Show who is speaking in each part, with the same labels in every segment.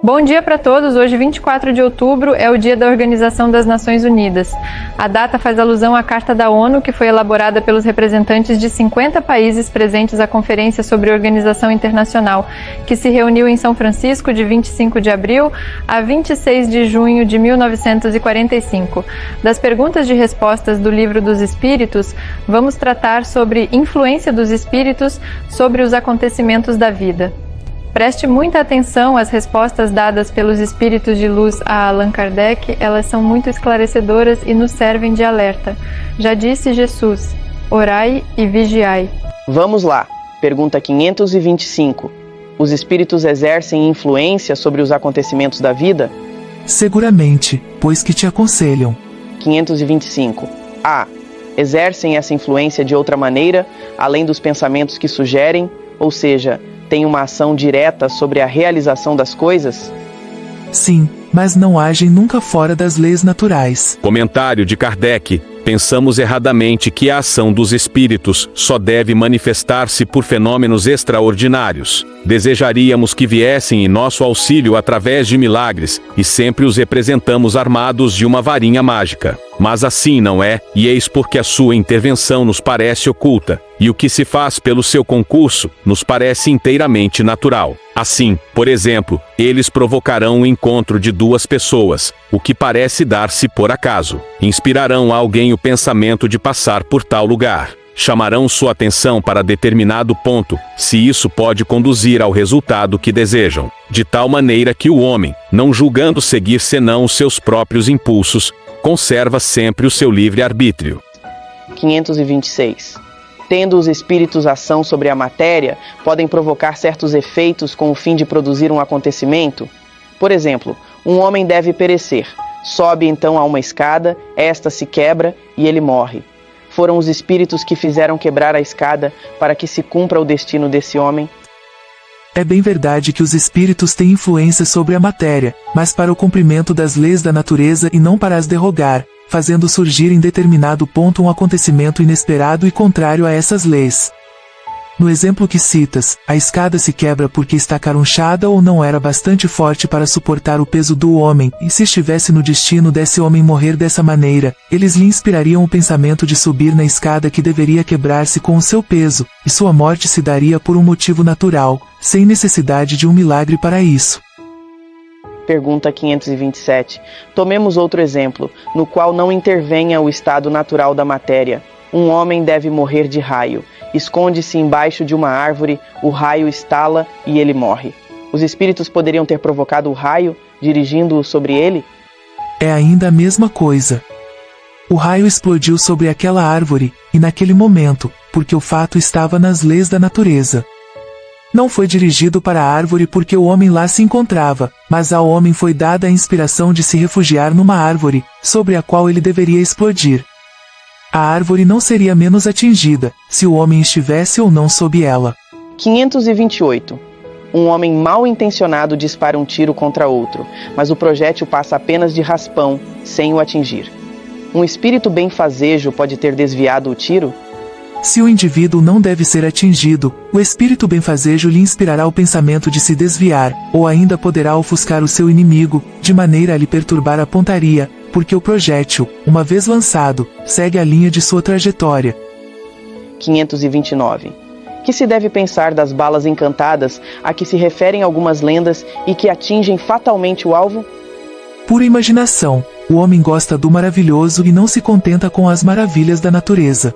Speaker 1: Bom dia para todos! Hoje, 24 de outubro, é o dia da Organização das Nações Unidas. A data faz alusão à Carta da ONU, que foi elaborada pelos representantes de 50 países presentes à Conferência sobre Organização Internacional, que se reuniu em São Francisco de 25 de abril a 26 de junho de 1945. Das perguntas e respostas do Livro dos Espíritos, vamos tratar sobre influência dos espíritos sobre os acontecimentos da vida. Preste muita atenção às respostas dadas pelos espíritos de luz a Allan Kardec, elas são muito esclarecedoras e nos servem de alerta. Já disse Jesus, orai e vigiai.
Speaker 2: Vamos lá, pergunta 525. Os espíritos exercem influência sobre os acontecimentos da vida?
Speaker 3: Seguramente, pois que te aconselham.
Speaker 2: 525. A. Exercem essa influência de outra maneira, além dos pensamentos que sugerem, ou seja, tem uma ação direta sobre a realização das coisas?
Speaker 3: Sim, mas não agem nunca fora das leis naturais.
Speaker 4: Comentário de Kardec. Pensamos erradamente que a ação dos espíritos só deve manifestar-se por fenômenos extraordinários. Desejaríamos que viessem em nosso auxílio através de milagres, e sempre os representamos armados de uma varinha mágica. Mas assim não é, e eis porque a sua intervenção nos parece oculta, e o que se faz pelo seu concurso nos parece inteiramente natural. Assim, por exemplo, eles provocarão o encontro de duas pessoas, o que parece dar-se por acaso. Inspirarão a alguém o pensamento de passar por tal lugar. Chamarão sua atenção para determinado ponto, se isso pode conduzir ao resultado que desejam. De tal maneira que o homem, não julgando seguir senão os seus próprios impulsos, conserva sempre o seu livre-arbítrio.
Speaker 2: 526. Tendo os espíritos ação sobre a matéria, podem provocar certos efeitos com o fim de produzir um acontecimento? Por exemplo, um homem deve perecer. Sobe então a uma escada, esta se quebra e ele morre. Foram os espíritos que fizeram quebrar a escada para que se cumpra o destino desse homem?
Speaker 3: É bem verdade que os espíritos têm influência sobre a matéria, mas para o cumprimento das leis da natureza e não para as derrogar, fazendo surgir em determinado ponto um acontecimento inesperado e contrário a essas leis. No exemplo que citas, a escada se quebra porque está carunchada ou não era bastante forte para suportar o peso do homem, e se estivesse no destino desse homem morrer dessa maneira, eles lhe inspirariam o pensamento de subir na escada que deveria quebrar-se com o seu peso, e sua morte se daria por um motivo natural, sem necessidade de um milagre para isso.
Speaker 2: Pergunta 527. Tomemos outro exemplo, no qual não intervenha o estado natural da matéria. Um homem deve morrer de raio. Esconde-se embaixo de uma árvore, o raio estala e ele morre. Os espíritos poderiam ter provocado o raio, dirigindo-o sobre ele?
Speaker 3: É ainda a mesma coisa. O raio explodiu sobre aquela árvore, e naquele momento, porque o fato estava nas leis da natureza. Não foi dirigido para a árvore porque o homem lá se encontrava, mas ao homem foi dada a inspiração de se refugiar numa árvore, sobre a qual ele deveria explodir. A árvore não seria menos atingida, se o homem estivesse ou não sob ela.
Speaker 2: 528. Um homem mal intencionado dispara um tiro contra outro, mas o projétil passa apenas de raspão, sem o atingir. Um espírito benfazejo pode ter desviado o tiro?
Speaker 3: Se o indivíduo não deve ser atingido, o espírito benfazejo lhe inspirará o pensamento de se desviar, ou ainda poderá ofuscar o seu inimigo, de maneira a lhe perturbar a pontaria, porque o projétil, uma vez lançado, segue a linha de sua trajetória.
Speaker 2: 529. Que se deve pensar das balas encantadas a que se referem algumas lendas e que atingem fatalmente o alvo?
Speaker 3: Pura imaginação, o homem gosta do maravilhoso e não se contenta com as maravilhas da natureza.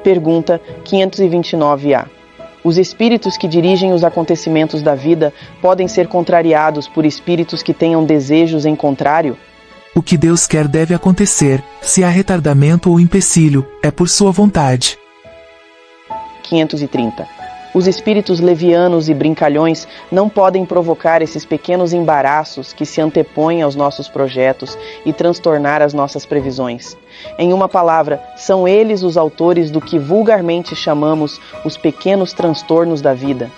Speaker 2: Pergunta 529A. Os espíritos que dirigem os acontecimentos da vida podem ser contrariados por espíritos que tenham desejos em contrário?
Speaker 3: O que Deus quer deve acontecer, se há retardamento ou empecilho, é por sua vontade.
Speaker 2: 530. Os espíritos levianos e brincalhões não podem provocar esses pequenos embaraços que se antepõem aos nossos projetos e transtornar as nossas previsões. Em uma palavra, são eles os autores do que vulgarmente chamamos os pequenos transtornos da vida.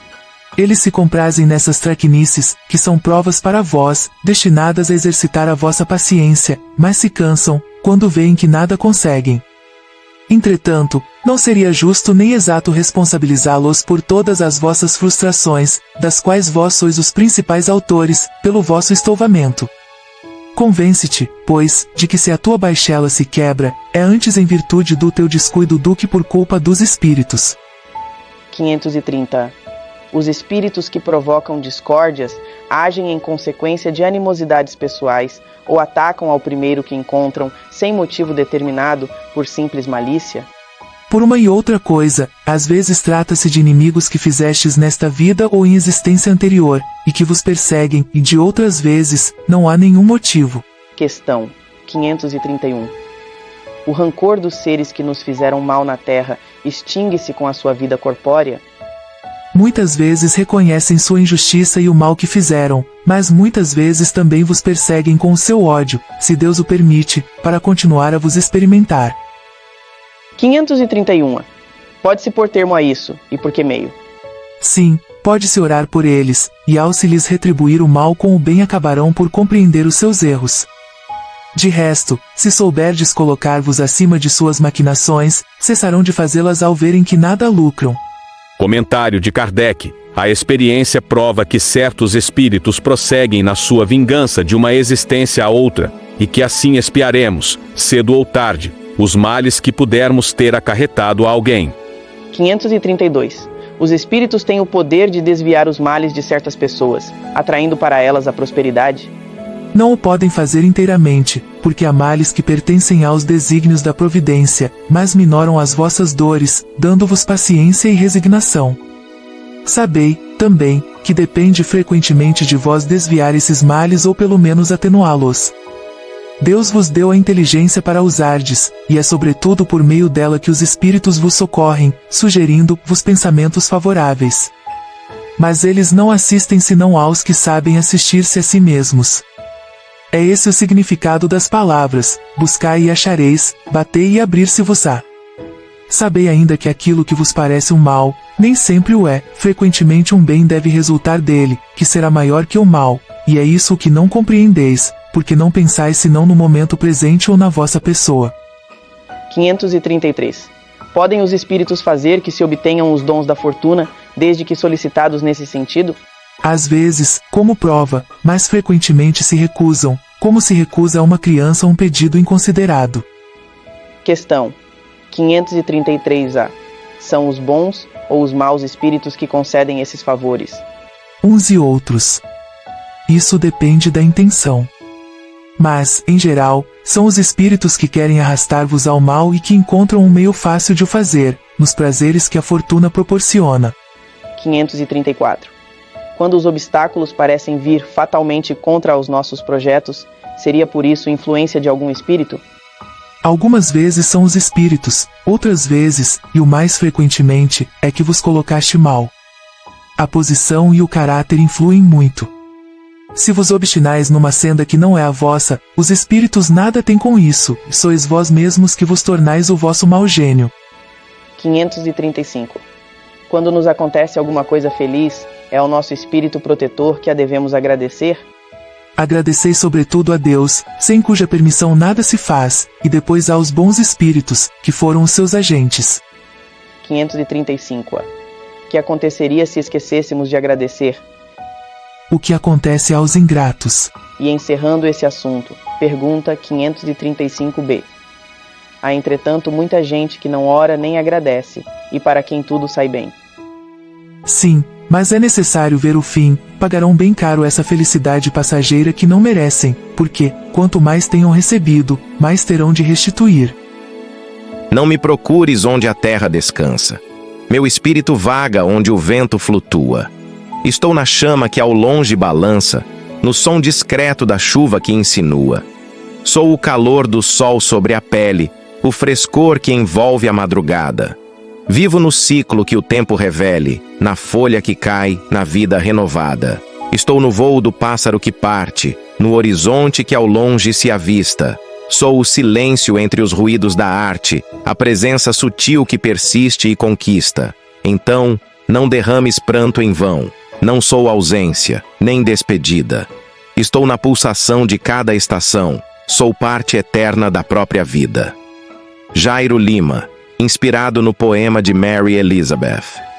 Speaker 3: Eles se comprazem nessas traquinices, que são provas para vós, destinadas a exercitar a vossa paciência, mas se cansam, quando veem que nada conseguem. Entretanto, Não seria justo nem exato responsabilizá-los por todas as vossas frustrações, das quais vós sois os principais autores, pelo vosso estouvamento. Convence-te, pois, de que se a tua baixela se quebra, é antes em virtude do teu descuido do que por culpa dos espíritos.
Speaker 2: 530. Os espíritos que provocam discórdias agem em consequência de animosidades pessoais ou atacam ao primeiro que encontram, sem motivo determinado, por simples malícia?
Speaker 3: Por uma e outra coisa, às vezes trata-se de inimigos que fizestes nesta vida ou em existência anterior, e que vos perseguem, e de outras vezes, não há nenhum motivo.
Speaker 2: Questão 531. O rancor dos seres que nos fizeram mal na terra extingue-se com a sua vida corpórea?
Speaker 3: Muitas vezes reconhecem sua injustiça e o mal que fizeram, mas muitas vezes também vos perseguem com o seu ódio, se Deus o permite, para continuar a vos experimentar.
Speaker 2: 531. Pode-se pôr termo a isso, e por que meio?
Speaker 3: Sim, pode-se orar por eles, e ao se lhes retribuir o mal com o bem acabarão por compreender os seus erros. De resto, se souberdes colocar-vos acima de suas maquinações, cessarão de fazê-las ao verem que nada lucram.
Speaker 4: Comentário de Kardec. A experiência prova que certos espíritos prosseguem na sua vingança de uma existência a outra, e que assim expiaremos, cedo ou tarde, os males que pudermos ter acarretado a alguém.
Speaker 2: 532. Os espíritos têm o poder de desviar os males de certas pessoas, atraindo para elas a prosperidade?
Speaker 3: Não o podem fazer inteiramente, porque há males que pertencem aos desígnios da providência, mas minoram as vossas dores, dando-vos paciência e resignação. Sabei, também, que depende frequentemente de vós desviar esses males ou pelo menos atenuá-los. Deus vos deu a inteligência para usardes, e é sobretudo por meio dela que os espíritos vos socorrem, sugerindo-vos pensamentos favoráveis. Mas eles não assistem senão aos que sabem assistir-se a si mesmos. É esse o significado das palavras: buscai e achareis, batei e abrir-se-vos-á. Sabei ainda que aquilo que vos parece um mal, nem sempre o é, frequentemente um bem deve resultar dele, que será maior que o mal, e é isso o que não compreendeis, porque não pensais senão no momento presente ou na vossa pessoa.
Speaker 2: 533. Podem os espíritos fazer que se obtenham os dons da fortuna, desde que solicitados nesse sentido?
Speaker 3: Às vezes, como prova, mas frequentemente se recusam, como se recusa a uma criança um pedido inconsiderado.
Speaker 2: Questão 533A. São os bons ou os maus espíritos que concedem esses favores?
Speaker 3: Uns e outros. Isso depende da intenção. Mas, em geral, são os espíritos que querem arrastar-vos ao mal e que encontram um meio fácil de o fazer, nos prazeres que a fortuna proporciona.
Speaker 2: 534. Quando os obstáculos parecem vir fatalmente contra os nossos projetos, seria por isso influência de algum espírito?
Speaker 3: Algumas vezes são os espíritos, outras vezes, e o mais frequentemente, é que vos colocaste mal. A posição e o caráter influem muito. Se vos obstinais numa senda que não é a vossa, os espíritos nada têm com isso, sois vós mesmos que vos tornais o vosso mau gênio.
Speaker 2: 535. Quando nos acontece alguma coisa feliz, é ao nosso espírito protetor que a devemos agradecer?
Speaker 3: Agradecei sobretudo a Deus, sem cuja permissão nada se faz, e depois aos bons espíritos, que foram os seus agentes.
Speaker 2: 535. Que aconteceria se esquecêssemos de agradecer?
Speaker 3: O que acontece aos ingratos?
Speaker 2: E encerrando esse assunto, pergunta 535b. Há entretanto muita gente que não ora nem agradece, e para quem tudo sai bem.
Speaker 3: Sim, mas é necessário ver o fim, pagarão bem caro essa felicidade passageira que não merecem, porque, quanto mais tenham recebido, mais terão de restituir.
Speaker 5: Não me procures onde a terra descansa. Meu espírito vaga onde o vento flutua. Estou na chama que ao longe balança, no som discreto da chuva que insinua. Sou o calor do sol sobre a pele, o frescor que envolve a madrugada. Vivo no ciclo que o tempo revele, na folha que cai, na vida renovada. Estou no voo do pássaro que parte, no horizonte que ao longe se avista. Sou o silêncio entre os ruídos da arte, a presença sutil que persiste e conquista. Então, não derrames pranto em vão. Não sou ausência, nem despedida. Estou na pulsação de cada estação. Sou parte eterna da própria vida. Jairo Lima, inspirado no poema de Mary Elizabeth.